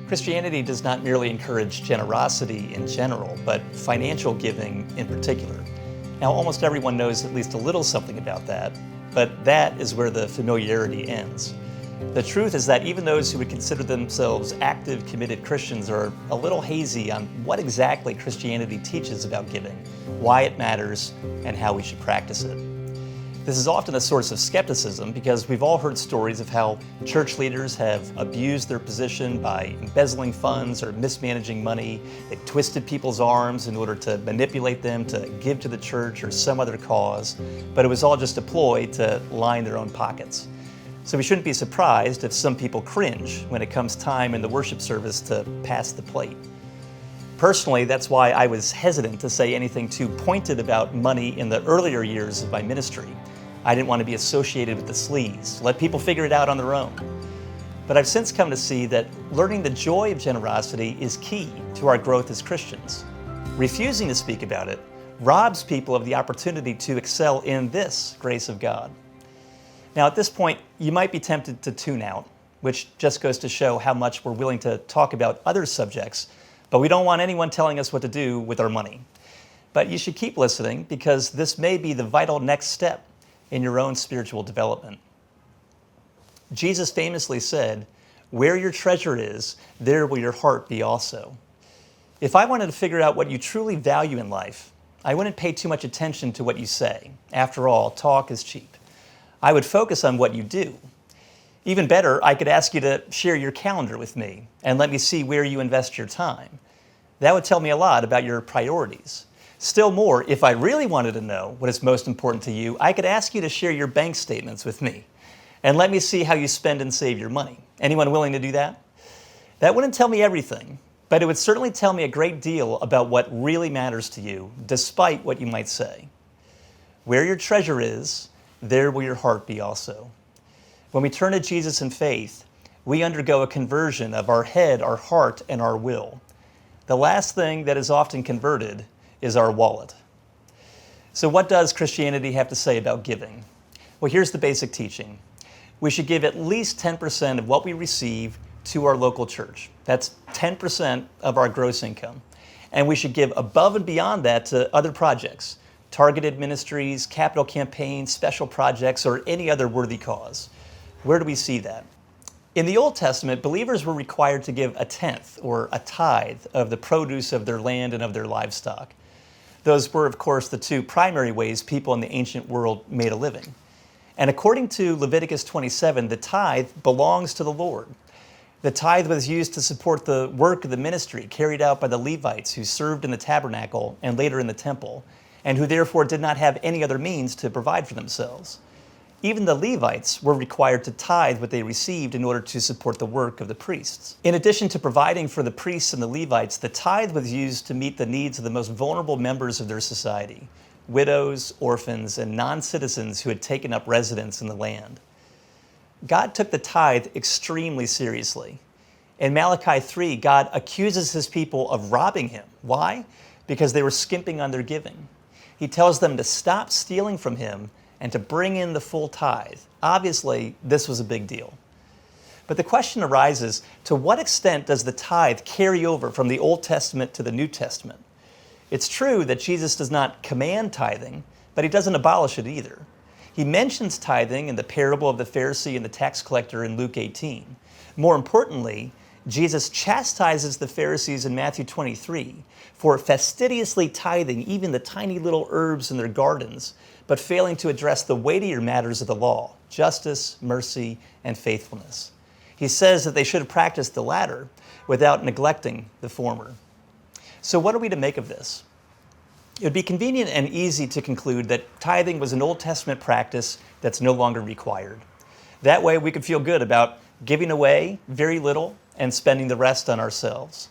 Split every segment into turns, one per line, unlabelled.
Christianity does not merely encourage generosity in general, but financial giving in particular. Now, almost everyone knows at least a little something about that, but that is where the familiarity ends. The truth is that even those who would consider themselves active, committed Christians are a little hazy on what exactly Christianity teaches about giving, why it matters, and how we should practice it. This is often a source of skepticism because we've all heard stories of how church leaders have abused their position by embezzling funds or mismanaging money. They've twisted people's arms in order to manipulate them to give to the church or some other cause, but it was all just a ploy to line their own pockets. So we shouldn't be surprised if some people cringe when it comes time in the worship service to pass the plate. Personally, that's why I was hesitant to say anything too pointed about money in the earlier years of my ministry. I didn't want to be associated with the sleaze, let people figure it out on their own. But I've since come to see that learning the joy of generosity is key to our growth as Christians. Refusing to speak about it robs people of the opportunity to excel in this grace of God. Now, at this point, you might be tempted to tune out, which just goes to show how much we're willing to talk about other subjects, but we don't want anyone telling us what to do with our money. But you should keep listening because this may be the vital next step in your own spiritual development. Jesus famously said, "Where your treasure is, there will your heart be also." If I wanted to figure out what you truly value in life, I wouldn't pay too much attention to what you say. After all, talk is cheap. I would focus on what you do. Even better, I could ask you to share your calendar with me and let me see where you invest your time. That would tell me a lot about your priorities. Still more, if I really wanted to know what is most important to you, I could ask you to share your bank statements with me and let me see how you spend and save your money. Anyone willing to do that? That wouldn't tell me everything, but it would certainly tell me a great deal about what really matters to you, despite what you might say. Where your treasure is, there will your heart be also. When we turn to Jesus in faith, we undergo a conversion of our head, our heart, and our will. The last thing that is often converted is our wallet. So what does Christianity have to say about giving? Well, here's the basic teaching. We should give at least 10% of what we receive to our local church. That's 10% of our gross income. And we should give above and beyond that to other projects, targeted ministries, capital campaigns, special projects, or any other worthy cause. Where do we see that? In the Old Testament, believers were required to give a tenth, or a tithe, of the produce of their land and of their livestock. Those were, of course, the two primary ways people in the ancient world made a living. And according to Leviticus 27, the tithe belongs to the Lord. The tithe was used to support the work of the ministry carried out by the Levites who served in the tabernacle and later in the temple, and who therefore did not have any other means to provide for themselves. Even the Levites were required to tithe what they received in order to support the work of the priests. In addition to providing for the priests and the Levites, the tithe was used to meet the needs of the most vulnerable members of their society, widows, orphans, and non-citizens who had taken up residence in the land. God took the tithe extremely seriously. In Malachi 3, God accuses his people of robbing him. Why? Because they were skimping on their giving. He tells them to stop stealing from him and to bring in the full tithe. Obviously, this was a big deal. But the question arises, to what extent does the tithe carry over from the Old Testament to the New Testament? It's true that Jesus does not command tithing, but he doesn't abolish it either. He mentions tithing in the parable of the Pharisee and the tax collector in Luke 18. More importantly, Jesus chastises the Pharisees in Matthew 23 for fastidiously tithing even the tiny little herbs in their gardens, but failing to address the weightier matters of the law, justice, mercy, and faithfulness. He says that they should have practiced the latter without neglecting the former. So what are we to make of this? It would be convenient and easy to conclude that tithing was an Old Testament practice that's no longer required. That way we could feel good about giving away very little and spending the rest on ourselves.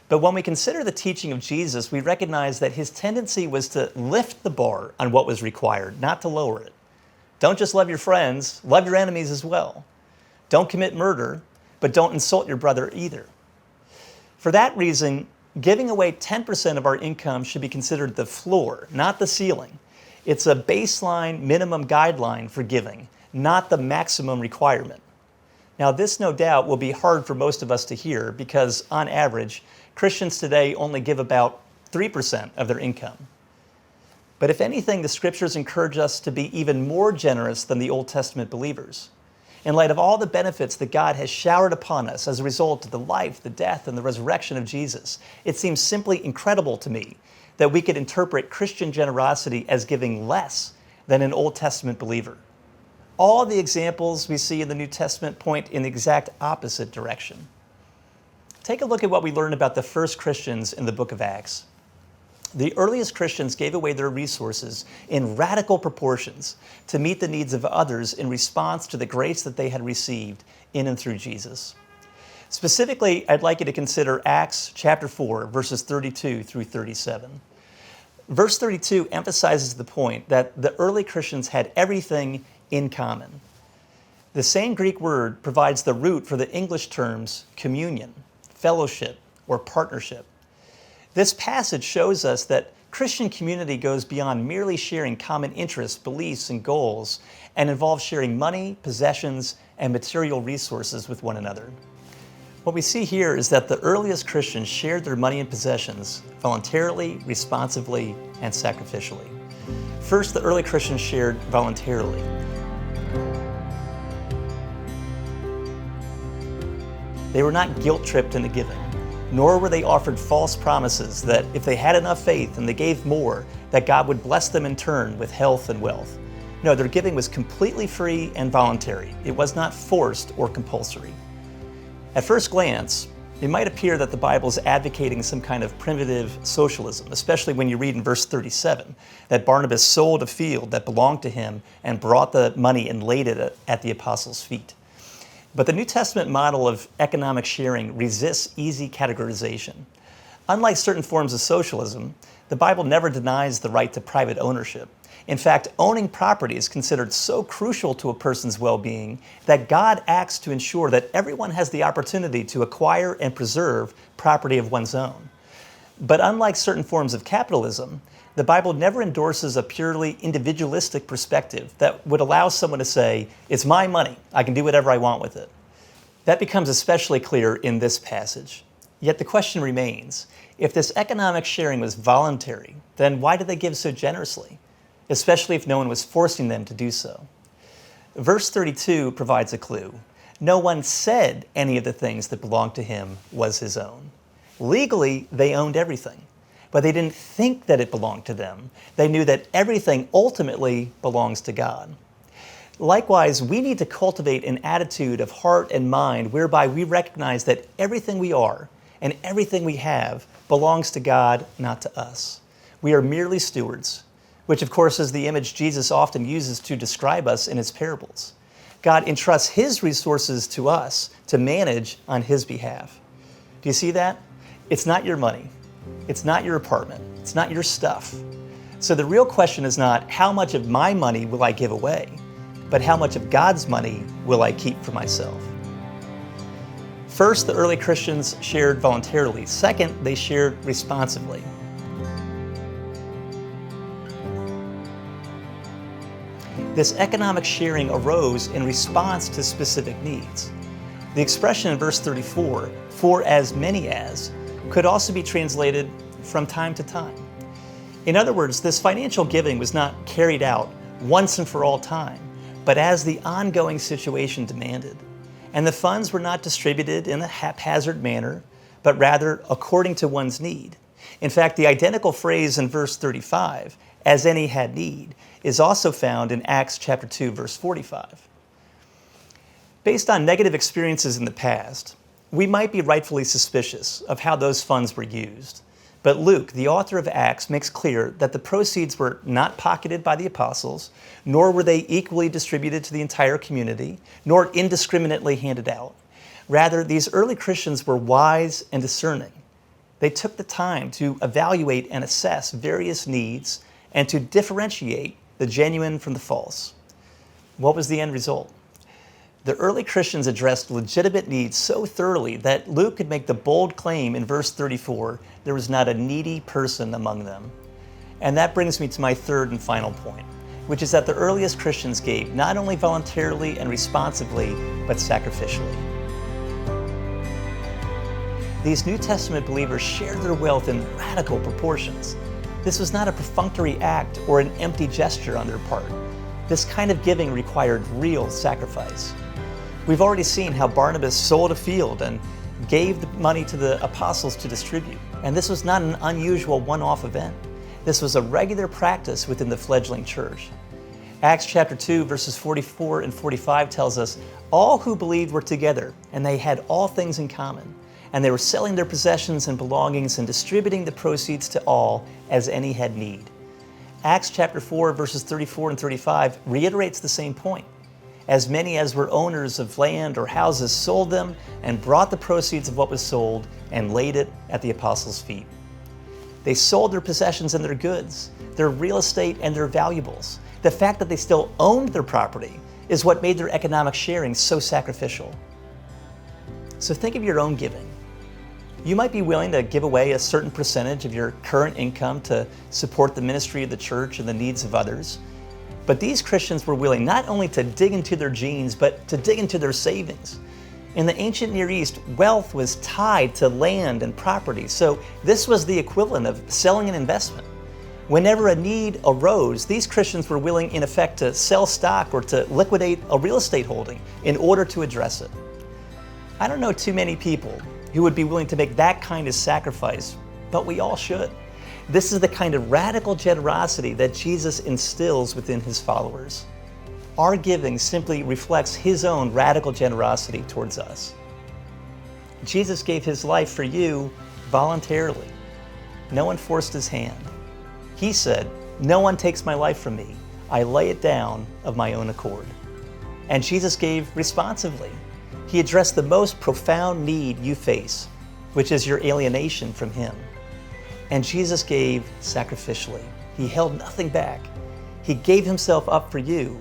But when we consider the teaching of Jesus, we recognize that his tendency was to lift the bar on what was required, not to lower it. Don't just love your friends, love your enemies as well. Don't commit murder, but don't insult your brother either. For that reason, giving away 10% of our income should be considered the floor, not the ceiling. It's a baseline minimum guideline for giving, not the maximum requirement. Now, this no doubt will be hard for most of us to hear because, on average, Christians today only give about 3% of their income. But if anything, the scriptures encourage us to be even more generous than the Old Testament believers. In light of all the benefits that God has showered upon us as a result of the life, the death, and the resurrection of Jesus, it seems simply incredible to me that we could interpret Christian generosity as giving less than an Old Testament believer. All the examples we see in the New Testament point in the exact opposite direction. Take a look at what we learn about the first Christians in the book of Acts. The earliest Christians gave away their resources in radical proportions to meet the needs of others in response to the grace that they had received in and through Jesus. Specifically, I'd like you to consider Acts chapter 4, verses 32 through 37. Verse 32 emphasizes the point that the early Christians had everything in common. The same Greek word provides the root for the English terms communion, fellowship, or partnership. This passage shows us that Christian community goes beyond merely sharing common interests, beliefs, and goals, and involves sharing money, possessions, and material resources with one another. What we see here is that the earliest Christians shared their money and possessions voluntarily, responsively, and sacrificially. First, the early Christians shared voluntarily. They were not guilt-tripped into giving, nor were they offered false promises that if they had enough faith and they gave more, that God would bless them in turn with health and wealth. No, their giving was completely free and voluntary. It was not forced or compulsory. At first glance, it might appear that the Bible is advocating some kind of primitive socialism, especially when you read in verse 37 that Barnabas sold a field that belonged to him and brought the money and laid it at the apostles' feet. But the New Testament model of economic sharing resists easy categorization. Unlike certain forms of socialism, the Bible never denies the right to private ownership. In fact, owning property is considered so crucial to a person's well-being that God acts to ensure that everyone has the opportunity to acquire and preserve property of one's own. But unlike certain forms of capitalism, the Bible never endorses a purely individualistic perspective that would allow someone to say, "It's my money, I can do whatever I want with it." That becomes especially clear in this passage. Yet the question remains, if this economic sharing was voluntary, then why did they give so generously, especially if no one was forcing them to do so? Verse 32 provides a clue. No one said any of the things that belonged to him was his own. Legally, they owned everything. But they didn't think that it belonged to them. They knew that everything ultimately belongs to God. Likewise, we need to cultivate an attitude of heart and mind whereby we recognize that everything we are and everything we have belongs to God, not to us. We are merely stewards, which of course is the image Jesus often uses to describe us in his parables. God entrusts his resources to us to manage on his behalf. Do you see that? It's not your money. It's not your apartment. It's not your stuff. So the real question is not how much of my money will I give away, but how much of God's money will I keep for myself? First, the early Christians shared voluntarily. Second, they shared responsively. This economic sharing arose in response to specific needs. The expression in verse 34, "for as many as," could also be translated "from time to time." In other words, this financial giving was not carried out once and for all time, but as the ongoing situation demanded. And the funds were not distributed in a haphazard manner, but rather according to one's need. In fact, the identical phrase in verse 35, "as any had need," is also found in Acts chapter 2, verse 45. Based on negative experiences in the past, we might be rightfully suspicious of how those funds were used. But Luke, the author of Acts, makes clear that the proceeds were not pocketed by the apostles, nor were they equally distributed to the entire community, nor indiscriminately handed out. Rather, these early Christians were wise and discerning. They took the time to evaluate and assess various needs and to differentiate the genuine from the false. What was the end result? The early Christians addressed legitimate needs so thoroughly that Luke could make the bold claim in verse 34, there was not a needy person among them. And that brings me to my third and final point. which is that the earliest Christians gave not only voluntarily and responsively, but sacrificially. These New Testament believers shared their wealth in radical proportions. This was not a perfunctory act or an empty gesture on their part. This kind of giving required real sacrifice. We've already seen how Barnabas sold a field and gave the money to the apostles to distribute. And this was not an unusual one-off event. This was a regular practice within the fledgling church. Acts chapter 2, verses 44 and 45 tells us, all who believed were together, and they had all things in common. And they were selling their possessions and belongings and distributing the proceeds to all as any had need. Acts chapter 4, verses 34 and 35 reiterates the same point. As many as were owners of land or houses sold them and brought the proceeds of what was sold and laid it at the apostles' feet. They sold their possessions and their goods, their real estate and their valuables. The fact that they still owned their property is what made their economic sharing so sacrificial. So think of your own giving. You might be willing to give away a certain percentage of your current income to support the ministry of the church and the needs of others. But these Christians were willing not only to dig into their genes, but to dig into their savings. In the ancient Near East, wealth was tied to land and property, so this was the equivalent of selling an investment. Whenever a need arose, these Christians were willing, in effect, to sell stock or to liquidate a real estate holding in order to address it. I don't know too many people who would be willing to make that kind of sacrifice, but we all should. This is the kind of radical generosity that Jesus instills within his followers. Our giving simply reflects his own radical generosity towards us. Jesus gave his life for you voluntarily. No one forced his hand. He said, "No one takes my life from me. I lay it down of my own accord." And Jesus gave responsively. He addressed the most profound need you face, which is your alienation from him. And Jesus gave sacrificially. He held nothing back. He gave himself up for you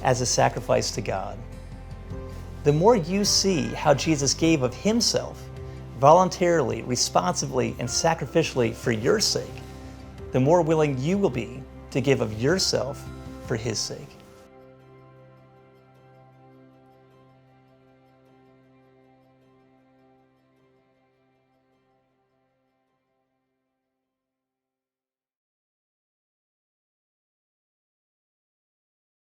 as a sacrifice to God. The more you see how Jesus gave of himself, voluntarily, responsively, and sacrificially for your sake, the more willing you will be to give of yourself for his sake.